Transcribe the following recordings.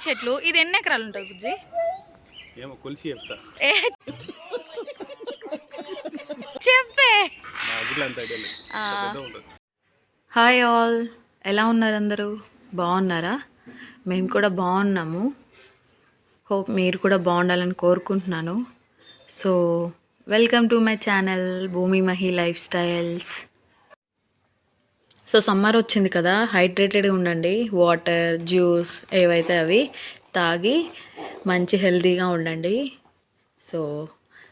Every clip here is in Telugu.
చెట్లు. ఇది ఎన్ని ఎకరాలు ఉంటుంది బుజ్జి? ఏమో కొలిసి చెప్తా. చెప్పే. హాయ్ ఆల్, ఎలా ఉన్నారు అందరూ? బాగున్నారా? మేము కూడా బాగున్నాము. హోప్ మీరు కూడా బాగుండాలని కోరుకుంటున్నాను. So welcome to my channel Bhoomi Mahi lifestyles. So summer వచ్చింది కదా, హైడ్రేటెడ్గా ఉండండి. వాటర్, జ్యూస్ ఏవైతే అవి తాగి మంచి హెల్తీగా ఉండండి. సో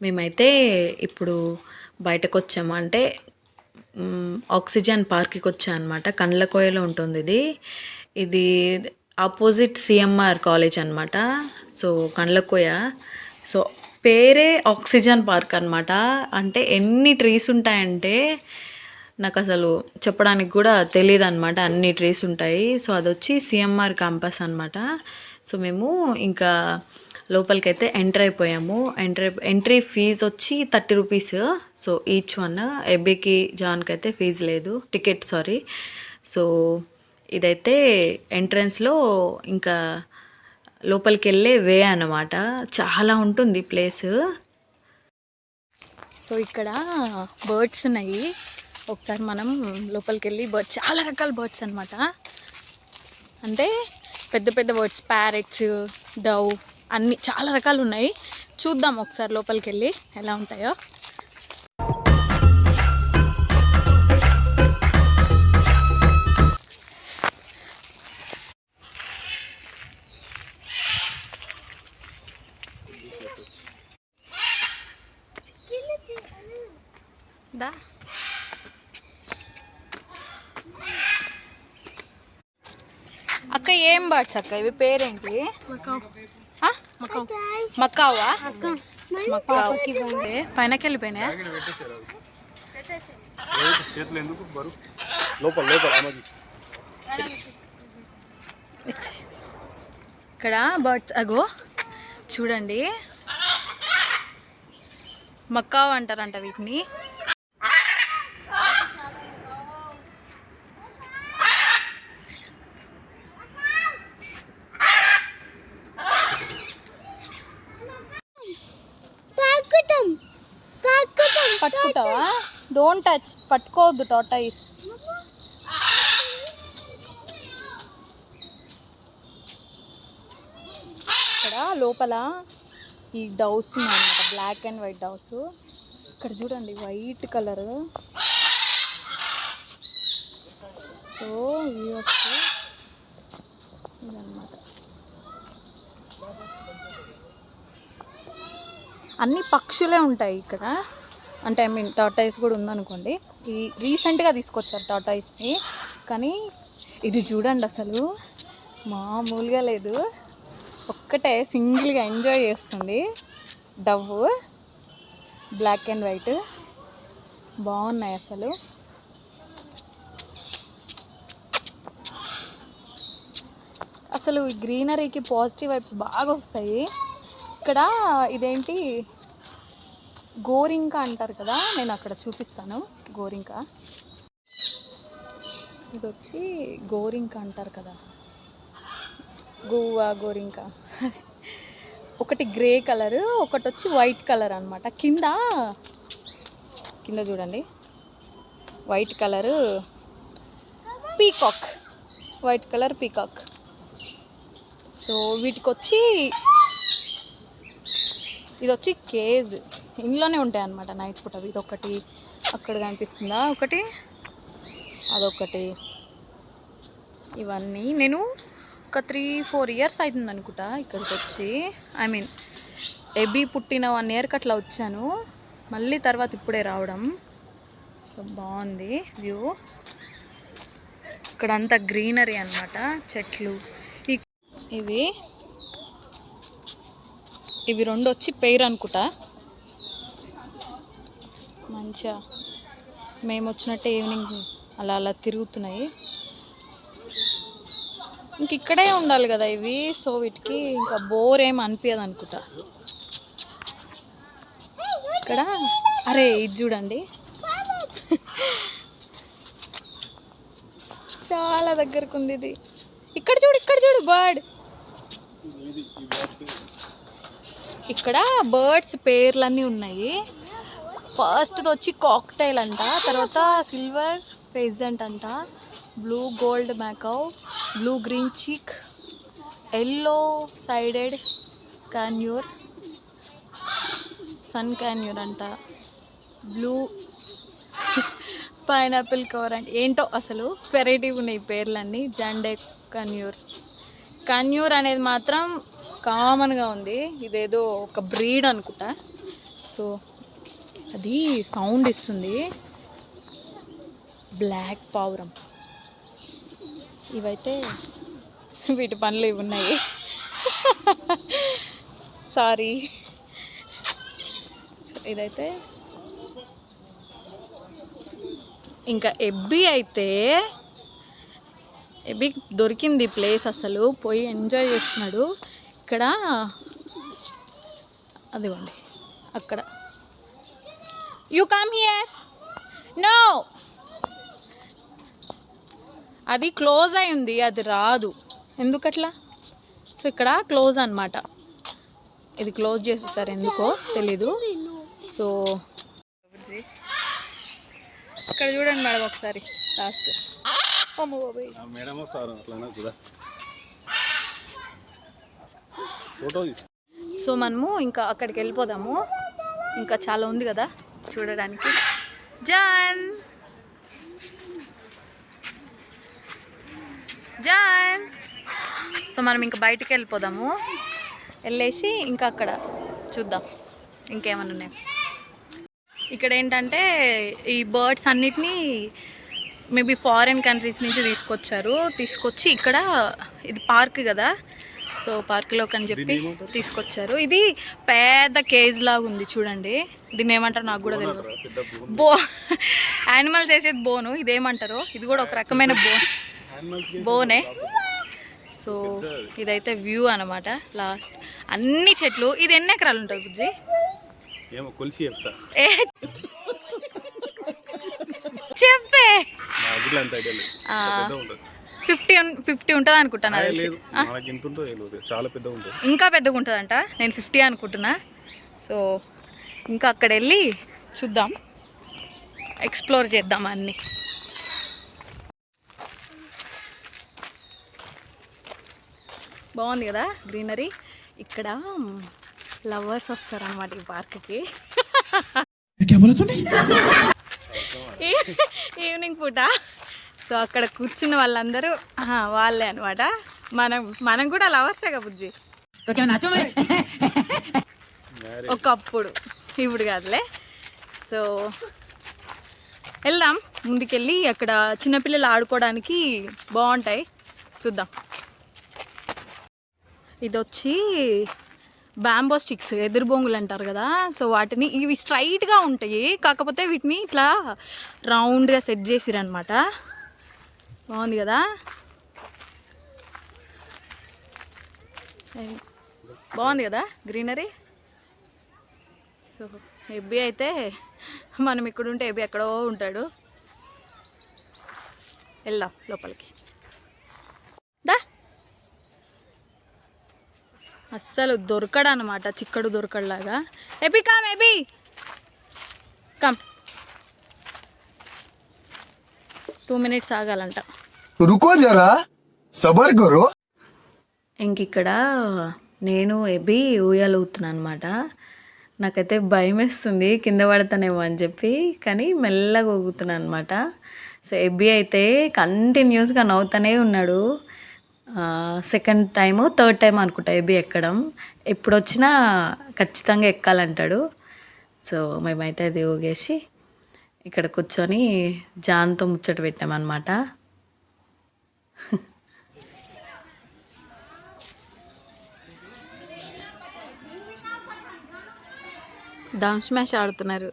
మేమైతే ఇప్పుడు బయటకు వచ్చాము, అంటే ఆక్సిజన్ పార్క్కి వచ్చాను అనమాట. కండ్లకోయలో ఉంటుంది ఇది. ఇది ఆపోజిట్ సిఎంఆర్ కాలేజ్ అనమాట. సో కండ్లకోయ. సో పేరే ఆక్సిజన్ పార్క్ అనమాట. అంటే ఎన్ని ట్రీస్ ఉంటాయంటే నాకు అసలు చెప్పడానికి కూడా తెలియదు అనమాట. అన్ని ట్రీస్ ఉంటాయి. సో అది వచ్చి సిఎంఆర్ క్యాంపస్ అనమాట. సో మేము ఇంకా లోపలికైతే ఎంటర్ అయిపోయాము. ఎంట్రీ ఫీజు వచ్చి 30 రూపీస్. So each one. ఎబ్బీకి జాన్కి అయితే ఫీజు లేదు, టికెట్ సారీ. సో ఇదైతే ఎంట్రన్స్లో ఇంకా లోపలికి వెళ్ళే వే అన్నమాట. చాలా ఉంటుంది ప్లేస్. సో ఇక్కడ బర్డ్స్ ఉన్నాయి. ఒకసారి మనం లోపలికి వెళ్ళి చాలా రకాల బర్డ్స్ అనమాట. అంటే పెద్ద పెద్ద బర్డ్స్, ప్యారెట్స్, డవ్ అన్నీ చాలా రకాలు ఉన్నాయి. చూద్దాం ఒకసారి లోపలికి వెళ్ళి ఎలా ఉంటాయో. దా అక్క, ఏం బర్డ్స్ అక్క ఇవి? పేరేంటి? మక్కావా? పైనకి వెళ్ళిపోయినాయా? ఇక్కడ బర్డ్స్ అగో చూడండి, మక్కావ్ అంటారంట వీటిని. పట్టుకుంటావా? డోంట్ టచ్, పట్టుకోవద్దు టార్టాయిస్. ఇక్కడ లోపల ఈ డౌస్ ఉన్నాయన్నమాట, బ్లాక్ అండ్ వైట్ డౌస్. ఇక్కడ చూడండి వైట్ కలర్. సో ఇవి వచ్చి ఇదన్నమాట. అన్ని పక్షులే ఉంటాయి ఇక్కడ. అంటే ఐ మీన్ టార్టాయిస్ కూడా ఉందనుకోండి. ఈ రీసెంట్గా తీసుకొచ్చారు టార్టాయిస్ని. కానీ ఇది చూడండి అసలు మామూలుగా లేదు. ఒక్కటే సింగిల్గా ఎంజాయ్ చేస్తుంది. డవ్ బ్లాక్ అండ్ వైట్ బాగున్నాయి అసలు. అసలు ఈ గ్రీనరీకి పాజిటివ్ వైబ్స్ బాగా వస్తాయి. ఇక్కడ ఇదేంటి గోరింక అంటారు కదా, నేను అక్కడ చూపిస్తాను. గోరింక, ఇది వచ్చి గోరింక అంటారు కదా, గువ్వ గోరింక. ఒకటి గ్రే కలర్, ఒకటి వచ్చి వైట్ కలర్ అనమాట. కింద చూడండి white colour peacock, white colour peacock. So వీటికి వచ్చి ఇది వచ్చి కేజ్, ఇంట్లోనే ఉంటాయి అన్నమాట నైట్ పూట. ఇది ఒకటి అక్కడ కనిపిస్తుందా, ఒకటి అదొకటి. ఇవన్నీ నేను ఒక 3-4 ఇయర్స్ అవుతుంది అనుకుంటా ఇక్కడికి వచ్చి. ఐ మీన్ ఎబీ పుట్టిన 1 ఇయర్కి అట్లా వచ్చాను. మళ్ళీ తర్వాత ఇప్పుడే రావడం. సో బాగుంది వ్యూ. ఇక్కడ అంతా గ్రీనరీ అన్నమాట, చెట్లు. ఇవి రెండు వచ్చి పెయిర్ అనుకుంటా. మంచిగా మేము వచ్చినట్టే ఈవినింగ్ అలా అలా తిరుగుతున్నాయి. ఇంక ఇక్కడే ఉండాలి కదా ఇవి. సో వీటికి ఇంకా బోర్ ఏం అనిపించదు అనుకుంటా. ఇక్కడ అరే ఇది చూడండి చాలా దగ్గరకు ఉంది ఇది. ఇక్కడ చూడు బర్డ్ ఇక్కడ బర్డ్స్ పేర్లన్నీ ఉన్నాయి. ఫస్ట్ వచ్చి కాక్టైల్ అంట, తర్వాత సిల్వర్ ఫెజెంట్ అంట, బ్లూ గోల్డ్ మ్యాకౌ, బ్లూ గ్రీన్ చిక్, ఎల్లో సైడెడ్ క్యాన్యూర్, సన్ క్యాన్యూర్ అంట, బ్లూ పైనాపిల్ కవర్ అంటే ఏంటో అసలు వెరైటీ ఉన్నాయి పేర్లన్నీ. జండే కన్యూర్ అనేది మాత్రం కామన్గా ఉంది, ఇదేదో ఒక బ్రీడ్ అనుకుంటా. సో అది సౌండ్ ఇస్తుంది. బ్లాక్ పావురం, ఇవైతే వీటి పనులు ఇవి ఉన్నాయి. సారీ. సో ఇదైతే ఇంకా ఎబ్బి అయితే ఎబ్బి దొరికింది ప్లేస్, అసలు పోయి ఎంజాయ్ చేస్తున్నాడు. ఇక్కడ అదిగోండి అక్కడ. You come here. నో, అది క్లోజ్ అయి ఉంది, అది రాదు ఎందుకట్లా. సో ఇక్కడ క్లోజ్ అన్నమాట, ఇది క్లోజ్ చేసేసారు ఎందుకో తెలీదు. సో ఇక్కడ చూడండి మేడం ఒకసారి లాస్ట్. మేడం సార్ అట్లా కూడా ఫోటో తీసు. సో మనము ఇంకా అక్కడికి వెళ్ళిపోదాము, ఇంకా చాలా ఉంది కదా చూడడానికి. John John. సో మనం ఇంకా బయటికి వెళ్ళిపోదాము, వెళ్ళేసి ఇంకా అక్కడ చూద్దాం ఇంకేమైనా ఉన్నాయి. ఇక్కడ ఏంటంటే ఈ బర్డ్స్ అన్నిటినీ మేబీ ఫారిన్ కంట్రీస్ నుంచి తీసుకొచ్చి ఇక్కడ ఇది పార్క్ కదా, సో పార్క్లోకి అని చెప్పి తీసుకొచ్చారు. ఇది పెద్ద కేజ్ లాగా ఉంది చూడండి, దీన్ని ఏమంటారు నాకు కూడా తెలియదు. యానిమల్స్ వేసేది బోను, ఇదేమంటారు, ఇది కూడా ఒక రకమైన బోనే. సో ఇదైతే వ్యూ అనమాట. లాస్ట్ అన్ని చెట్లు. ఇది ఎన్ని ఎకరాలు ఉంటుంది బుజ్జి? ఏమో కొలిసి చెప్తా. చెప్పే. 50 ఉంటుంది అనుకుంటాను. చాలా పెద్దగా ఉంటుంది, ఇంకా పెద్దగా ఉంటుందంట. నేను 50 అనుకుంటున్నా. సో ఇంకా అక్కడ వెళ్ళి చూద్దాం, ఎక్స్ప్లోర్ చేద్దాం అన్నీ. బాగుంది కదా గ్రీనరీ. ఇక్కడ లవర్స్ వస్తారనమాట ఈ పార్క్కి ఈవినింగ్ పూట. సో అక్కడ కూర్చున్న వాళ్ళందరూ వాళ్ళే అనమాట. మనం కూడా లవర్సేగా బుజ్జి, ఒకప్పుడు, ఇప్పుడు కాదులే. సో వెళ్దాం ముందుకెళ్ళి, అక్కడ చిన్నపిల్లలు ఆడుకోవడానికి బాగుంటాయి, చూద్దాం. ఇది వచ్చి బ్యాంబో స్టిక్స్, ఎదురు బొంగులు అంటారు కదా. సో వాటిని, ఇవి స్ట్రైట్గా ఉంటాయి, కాకపోతే వీటిని ఇట్లా రౌండ్గా సెట్ చేసిరనమాట. బాగుంది కదా, బాగుంది కదా గ్రీనరీ. సో ఎబ్బి అయితే మనం ఇక్కడ ఉంటే ఎబ్బి ఎక్కడో ఉంటాడు. వెళ్దాం లోపలికి దా. అస్సలు దొరకడు అనమాట, చిక్కడు దొరకడులాగా. Abby come, Abby come. 2 minutes ఆగాలంట. రుకో జరా, సబర్ కరో. ఇంక ఇక్కడ నేను ఎబి ఊయలుగుతున్నాను అనమాట. నాకైతే భయం వేస్తుంది కింద పడతానేమో అని చెప్పి, కానీ మెల్లగా ఊగుతున్నాను అనమాట. సో ఎబి అయితే కంటిన్యూస్గా నవ్వుతూనే ఉన్నాడు. సెకండ్ టైము, థర్డ్ టైం అనుకుంటా ఎబి ఎక్కడం. ఎప్పుడు వచ్చినా ఖచ్చితంగా ఎక్కాలంటాడు. సో మేమైతే అది ఊగేసి ఇక్కడ కూర్చొని జాన్తో ముచ్చట పెట్టామన్నమాట. డౌన్ స్మాష్ ఆడుతున్నారు.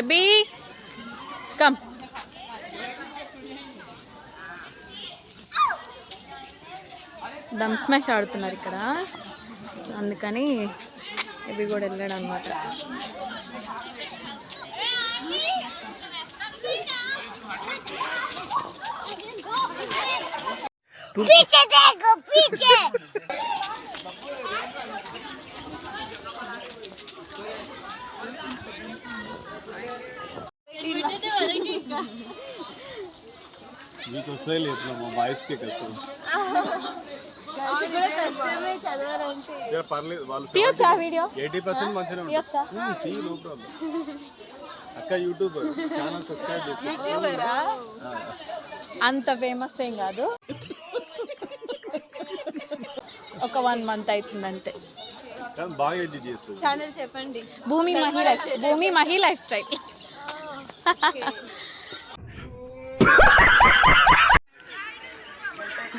ఎబ్బీ కమ్. దమ్ స్మాష్ ఆడుతున్నారు ఇక్కడ, సో అందుకని ఇవి కూడా వెళ్ళాడు అనమాట. మీకు వస్తాయి లేదు మా బాయ్స్కే కష్టం. పర్లేదు వాళ్ళు తీయొచ్చా వీడియో? 80% మంచిగా ఉంటుంది. No problem. అక్క యూట్యూబర్, ఛానల్ సబ్స్క్రైబ్ చేసుకో. అంత ఫేమస్ ఏం కాదు, ఒక 1 month అవుతుంది అంతే. కానీ బాగా ఎడిట్ చేస్తుంది. ఛానల్ చెప్పండి. భూమి మహి లైఫ్ స్టైల్.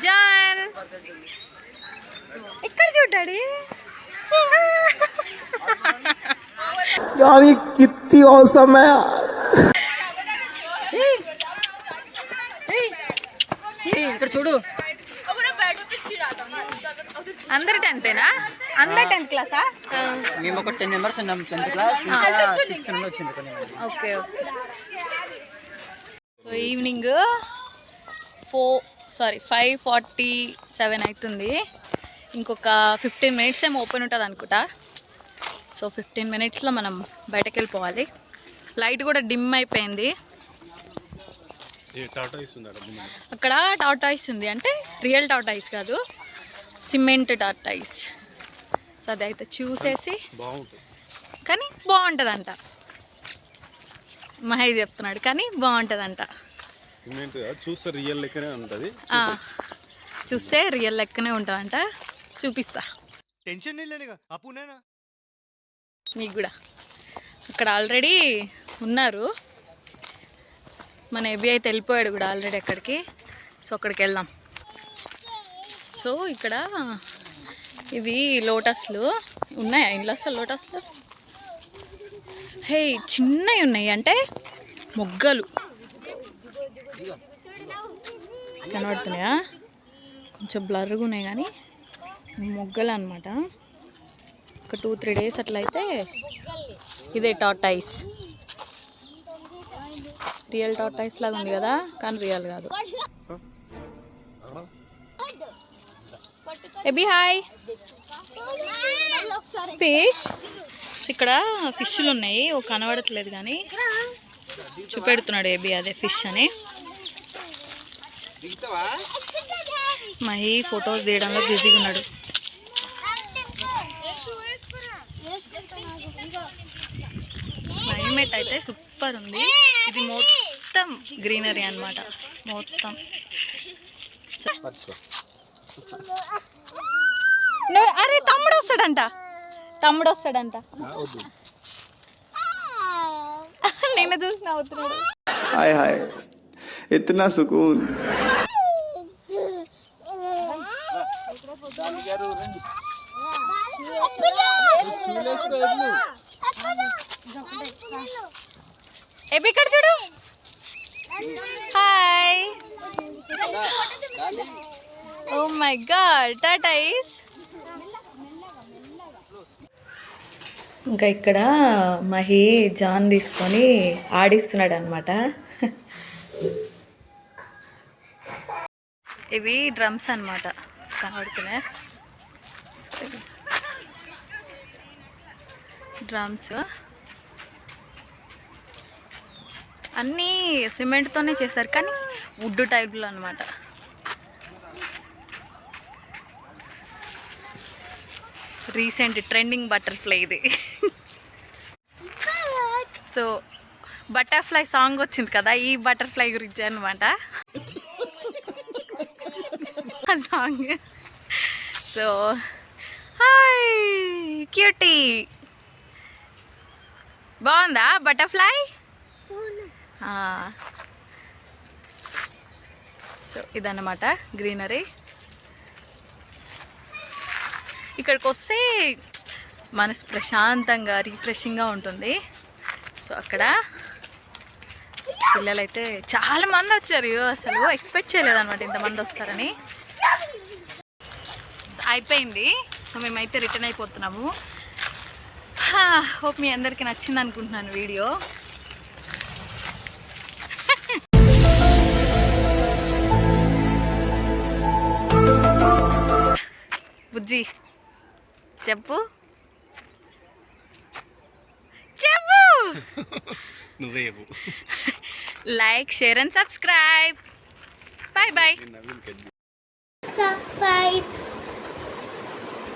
జాన్ ఇక్కడ చూడాడి. यार ये कितनी औसम है यार. ఇక్కడ చూడు, అందరు 10థేనా? అందరు 10th క్లాసా? మేము ఒక 10 మెంబర్స్ ఉన్నాం 10th class. Okay okay. So evening 5:47 అవుతుంది. ఇంకొక 15 minutes ఏమో ఓపెన్ ఉంటుంది అనుకుంటా. సో 15 minutesలో మనం బయటకు వెళ్ళిపోవాలి. లైట్ కూడా డిమ్ అయిపోయింది. అక్కడ టార్టాయిస్ ఉంది, అంటే రియల్ టార్టాయిస్ కాదు, సిమెంట్ టార్టాయిస్. సో అదైతే చూసేసి, కానీ బాగుంటుందంట. మహేష్ చెప్తున్నాడు కానీ బాగుంటుందంట. చూస్తే రియల్ లెక్కనే ఉంటుంది. చూస్తే రియల్ లెక్కనే ఉంటుందంట. చూపిస్తా మీకు కూడా. అక్కడ ఆల్రెడీ ఉన్నారు, మన ఎబి అయితే వెళ్ళిపోయాడు కూడా ఆల్రెడీ అక్కడికి. సో అక్కడికి వెళ్దాం. సో ఇక్కడ ఇవి లోటస్లు ఉన్నాయా ఇంట్లో అసలు? లోటస్లు హే చిన్నవి ఉన్నాయి, అంటే మొగ్గలు కనబడుతున్నాయా? కొంచెం బ్లర్గా ఉన్నాయి కానీ మొగ్గలు అనమాట. ఒక 2-3 days అట్లయితే ఇదే టార్టాయిస్. రియల్ టార్టాయిస్ లాగా ఉంది కదా, కానీ రియల్ కాదు. AB hi. ఫిష్, ఇక్కడ ఫిష్లు ఉన్నాయి, ఒక కనబడట్లేదు కానీ చూపెడుతున్నాడు ఏబి అదే ఫిష్ అని. మహి ఫొటోస్ తీయడంలో బిజీగా ఉన్నాడు. క్లైమేట్ అయితే సూపర్ ఉంది. ఇది మొత్తం గ్రీనరీ అన్నమాట. మొత్తం అరే తమ్ముడు వస్తాడంట, తమ్ముడు వస్తాడంట. నేను చూసిన అవుతున్నాడు. हाय हाय इतना सुकून. ఎబి ఇక్కడ చూడు. Hi. Oh my god, tortoise. ఇంకా ఇక్కడ మహి జాన్ తీసుకొని ఆడిస్తున్నాడు అనమాట. ఇవి డ్రమ్స్ అన్నమాట, కనబడుతున్నాయి డ్రమ్స్. అన్నీ సిమెంట్తోనే చేశారు కానీ వుడ్ టైప్లో అనమాట. రీసెంట్ ట్రెండింగ్ బటర్ఫ్లై ఇది. సో బటర్ఫ్లై సాంగ్ వచ్చింది కదా, ఈ బటర్ఫ్లై గురించి అనమాట ఆ సాంగ్. సో హాయ్ క్యూటీ, బాగుందా బటర్ఫ్లై? సో ఇదన్నమాట గ్రీనరీ. ఇక్కడికి వస్తే మనసు ప్రశాంతంగా రిఫ్రెషింగ్గా ఉంటుంది. సో అక్కడ పిల్లలైతే చాలా మంది వచ్చారు, అసలు ఎక్స్పెక్ట్ చేయలేదు అనమాట ఇంతమంది వస్తారని. సో అయిపోయింది, సో మేమైతే రిటర్న్ అయిపోతున్నాము. హోప్ మీ అందరికీ నచ్చింది అనుకుంటున్నాను వీడియో. బుజ్జి చెప్పు చెప్పు. నువ్వే చెప్పు. Like, share and subscribe. Bye bye. Subscribe.